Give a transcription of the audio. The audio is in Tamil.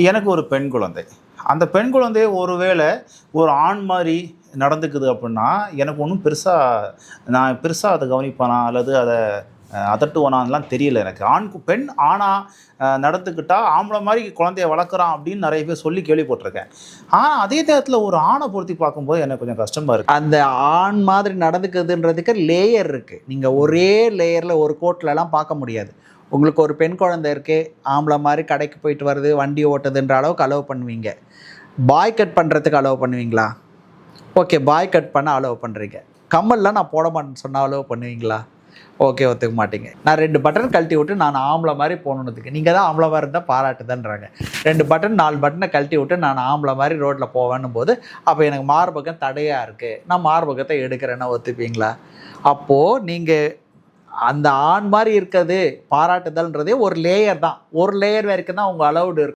எனக்கு ஒரு பெண் குழந்தை. அந்த பெண் குழந்தை ஒருவேளை ஒரு ஆண் மாரி நடந்துக்குது அப்புட்ன்னா, எனக்கு ஒண்ணும் நான் பெருசா அத கவனிப்பேனா? அல்லது அத அதட்டுவனான்லாம் தெரியல எனக்கு. பெண் ஆணா நடந்துக்கிட்டா, ஆம்பள மாரி குழந்தைய வளர்க்குறான் அப்படின்னு நெறைய பேர் சொல்லி கேள்விப்பட்டுருக்கேன். ஆனா, அதே நேரத்தில ஒரு ஆண பொருத்தி பார்க்கும்போது எனக்கு கொஞ்சம் கஷ்டமா இருக்கு. அந்த ஆண் மாதிரி நடந்துக்குதுன்றதுக்கு லேயர் இருக்கு. நீங்க ஒரே லேயர்ல ஒரு கோட்லலாம் பார்க்க முடியாது. உங்களுக்கு ஒரு பெண் குழந்தை இருக்கு, ஆம்பள மாரி கடைக்கு போயிட்டு வருது, வண்டி ஓட்டுதுன்ற அளவுக்கு அலோவ் பண்ணுவீங்க. பாய் கட் பண்ணுறதுக்கு அலோவ் பண்ணுவீங்களா? ஓகே, பாய் கட் பண்ண அலோவ் பண்ணுறீங்க. கம்மல்லாம் நான் போட மாட்டேன்னு சொன்னா அலோவ் பண்ணுவீங்களா? ஓகே, ஒத்துக்க மாட்டீங்க. நான் 2 பட்டன் கழட்டி விட்டு நான் ஆம்பள மாரி போகணுன்னதுக்கு, நீங்க தான் ஆம்பள மாரி இருந்தா பாராட்டுதல்ன்றாங்க. 2 பட்டன் 4 பட்டன கழட்டி விட்டு நான் ஆம்பள மாரி ரோட்ல போவேன்னும்போது, அப்ப எனக்கு மார்பகம் தடையா இருக்கு. நான் மார்பகத்த எடுக்கிறேன்னா ஒத்துப்பீங்களா? அப்போ நீங்க அந்த ஆண் மாரி இருக்கிறது பாராட்டுதல்ன்றதே ஒரு லேயர் தான். ஒரு லேயர் வரைக்கும் தான் உங்க அலவுட் இருக்கும்.